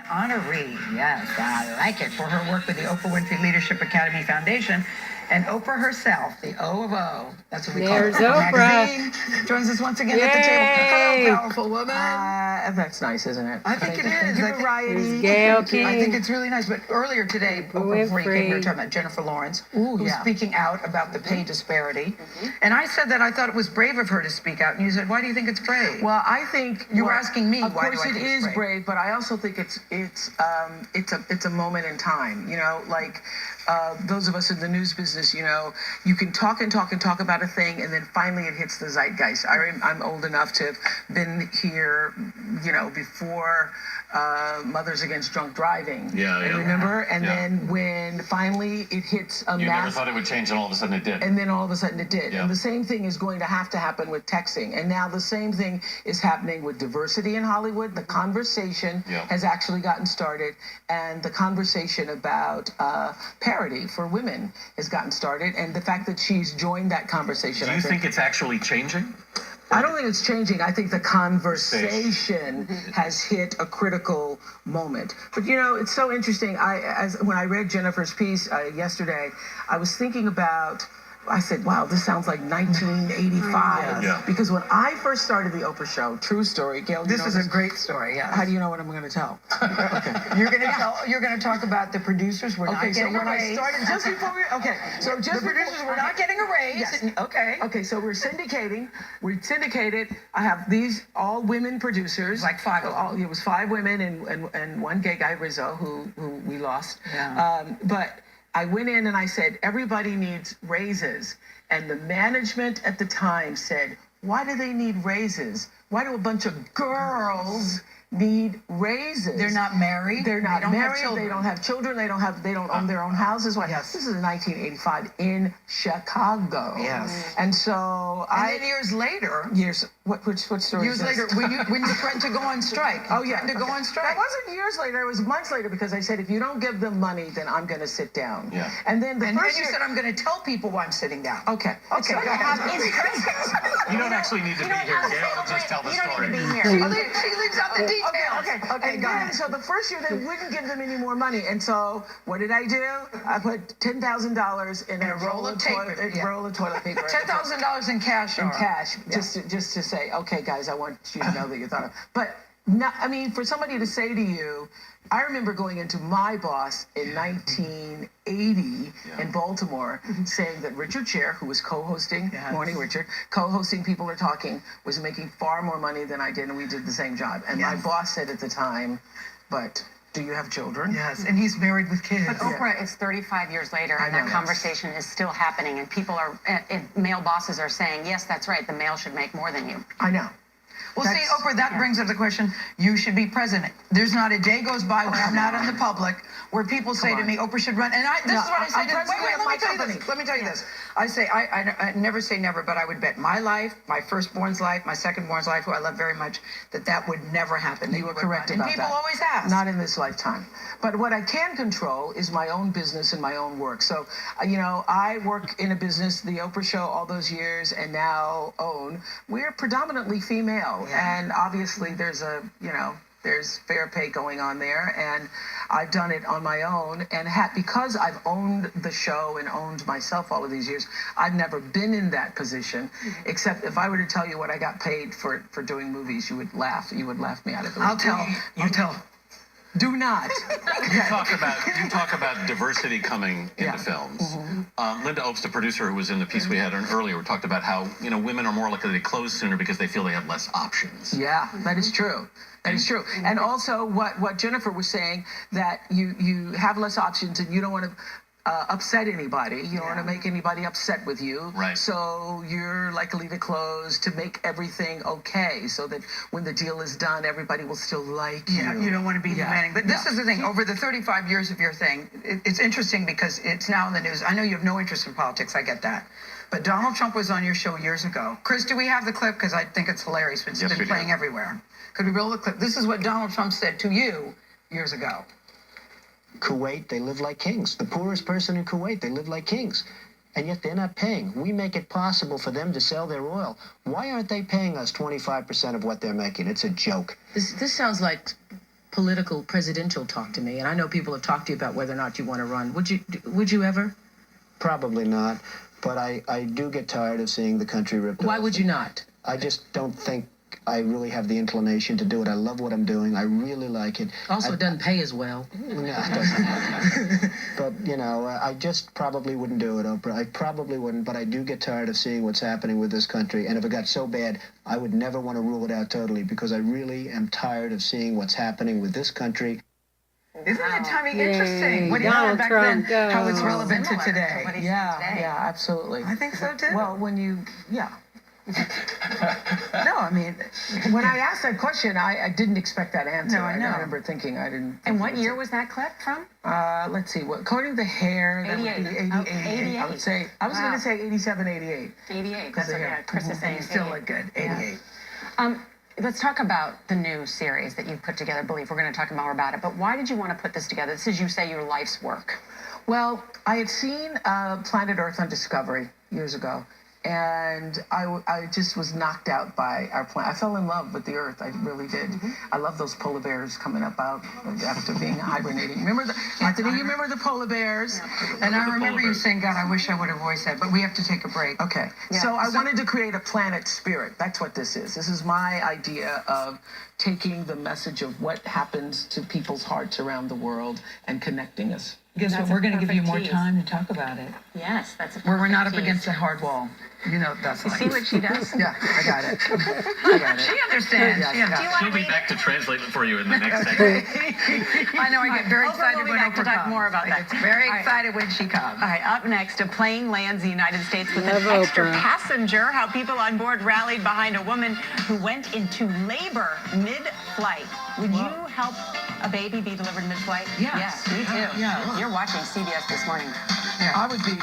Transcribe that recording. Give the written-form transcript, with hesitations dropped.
honoree. Yes, I like it, for her work with the Oprah Winfrey Leadership Academy Foundation. And Oprah herself, the O of O, that's what we There's call her. Oprah. Magazine, joins us once again at the table. Hello, powerful woman. That's nice, isn't it? I think it is. There's Gayle King. I think it's really nice. But earlier today, before you came here, we were talking about Jennifer Lawrence, who was speaking out about the pay disparity. And I said that I thought it was brave of her to speak out. And you said, why do you think it's brave? Well, I think you were asking me. Of why course, do I it think is it's brave, but I also think it's a moment in time. You know, like those of us in the news business, you know, you can talk and talk and talk about a thing, and then finally it hits the zeitgeist. I'm old enough to have been here, you know, before Mothers Against Drunk Driving. Yeah. Remember? And then when finally it hits a You mass... never thought it would change, and all of a sudden it did. And then all of a sudden it did. Yeah. And the same thing is going to happen with texting. And now the same thing is happening with diversity in Hollywood. The conversation has actually gotten started, and the conversation about parity for women has gotten started, and the fact that she's joined that conversation. Do you think it's actually changing? I don't think it's changing. I think the conversation has hit a critical moment. But you know, it's so interesting. When I read Jennifer's piece yesterday, I was thinking about. I said, wow, this sounds like 1985. Yeah. Because when I first started the Oprah show, true story, Gayle, This is a great story, yeah. How do you know what I'm going to tell? Okay. You're going to talk about the producers were not getting a raise. I started, just before we, the producers were not getting a raise. Yes. Okay, so we're syndicating. We syndicated. I have these all women producers. Like 5 of them. It was 5 women and one gay guy, Rizzo, who we lost. Yeah. But I went in and I said, everybody needs raises. And the management at the time said, why do they need raises? Why do a bunch of girls need raises? They're not married. They're not married. They Don't have children. They don't own their own houses. Why? Yes. This is 1985 in Chicago. Yes. And so then years later. What story Years is this? later, when you threatened to go on strike. Oh, yeah. To go on strike. That wasn't years later. It was months later, because I said, if you don't give them money, then I'm going to sit down. Yeah. And then And you said, I'm going to tell people why I'm sitting down. Okay. Okay, go ahead. You don't actually need to be here, Gayle. Just tell the story. She leaves out the details. Okay, go ahead. So the first year, they wouldn't give them any more money. And so what did I do? I put $10,000 in a roll of toilet paper. $10,000 in cash. In cash, just to say, okay, guys, I want you to know that you thought of. But not, I mean, for somebody to say to you, I remember going into my boss in 1980 in Baltimore, saying that Richard Scher, who was co-hosting Morning Richard, co-hosting People Are Talking, was making far more money than I did, and we did the same job. And my boss said at the time, but do you have children? Yes, and he's married with kids. But Oprah is 35 years later, and that conversation is still happening, and people male bosses are saying, yes, that's right, the male should make more than you. I know. Well, see, Oprah, that brings up the question, you should be president. There's not a day goes by when I'm not in the public where people say to me, Oprah should run. And this is what I say to them. Wait, let me tell you this. I say, I never say never, but I would bet my life, my firstborn's life, my secondborn's life, who I love very much, that would never happen. You were correct about that. And people always ask. Not in this lifetime. But what I can control is my own business and my own work. So, you know, I work in a business, the Oprah Show, all those years, and now OWN. We're predominantly female. Yeah. And obviously there's there's fair pay going on there. And I've done it on my own. And because I've owned the show and owned myself all of these years, I've never been in that position, except if I were to tell you what I got paid for doing movies, you would laugh. You would laugh me out of the room. I'll tell. You tell. Do not. You talk about diversity coming into films. Linda Opes, the producer who was in the piece we had earlier, talked about how women are more likely to close sooner because they feel they have less options. Yeah, that is true. That is true. And also what Jennifer was saying, that you have less options and you don't want to upset anybody. You don't want to make anybody upset with you. Right. So you're likely to close to make everything okay, so that when the deal is done, everybody will still like you. Yeah, you don't want to be demanding. But this is the thing. Over the 35 years of your thing, it's interesting because it's now in the news. I know you have no interest in politics. I get that. But Donald Trump was on your show years ago. Chris, do we have the clip? Because I think it's hilarious. It's been playing everywhere. Could we roll the clip? This is what Donald Trump said to you years ago. Kuwait, they live like kings. The poorest person in Kuwait, they live like kings. And yet they're not paying. We make it possible for them to sell their oil. Why aren't they paying us 25% of what they're making? It's a joke. This sounds like political presidential talk to me, and I know people have talked to you about whether or not you want to run. Would you ever? Probably not. But I do get tired of seeing the country ripped off. Why would you not? I just don't think I really have the inclination to do it. I love what I'm doing. I really like it. Also, it doesn't pay as well. No, it doesn't. But, I just probably wouldn't do it, Oprah. I probably wouldn't, but I do get tired of seeing what's happening with this country. And if it got so bad, I would never want to rule it out totally, because I really am tired of seeing what's happening with this country. Isn't it, Tommy, interesting? What do you know back then, how it's relevant to today? Yeah, absolutely. I think so, too. Well, No, I mean, when I asked that question, I didn't expect that answer. No, I know. I remember thinking I didn't. And what year was that clip from? Let's see. According to the hair, that would be 88. 88. I would say. I was going to say 87, 88. 88. That's what Chris is saying. you still look good. 88. Let's talk about the new series that you've put together, Believe. We're going to talk more about it. But why did you want to put this together? This is, you say, your life's work. Well, I had seen Planet Earth on Discovery years ago, and I just was knocked out by our planet. I fell in love with the Earth. I really did. I love those polar bears coming up out after being hibernating. Anthony, you remember the polar bears? And I remember you saying, God, I wish I would have voiced that, but we have to take a break. Okay. So I wanted to create a planet spirit. That's what this is. This is my idea of taking the message of what happens to people's hearts around the world and connecting us. Guess what? We're going to give you more time to talk about it. Yes, that's a Where we're not up perfect against tease. a hard wall. You know, that's You like. see what she does? Yeah, I got it. I got it. She understands. She understands. She'll be back to translate it for you in the next segment. I know, I get very excited We'll be when back to Oprah talk comes. more about I that. get very All right. excited when she comes. All right, up next, a plane lands the United States with Love an extra Oprah. passenger. How people on board rallied behind a woman who went into labor mid-flight. Would you help a baby be delivered mid-flight? Yes. me too. Yeah. You're watching CBS this morning. I would be.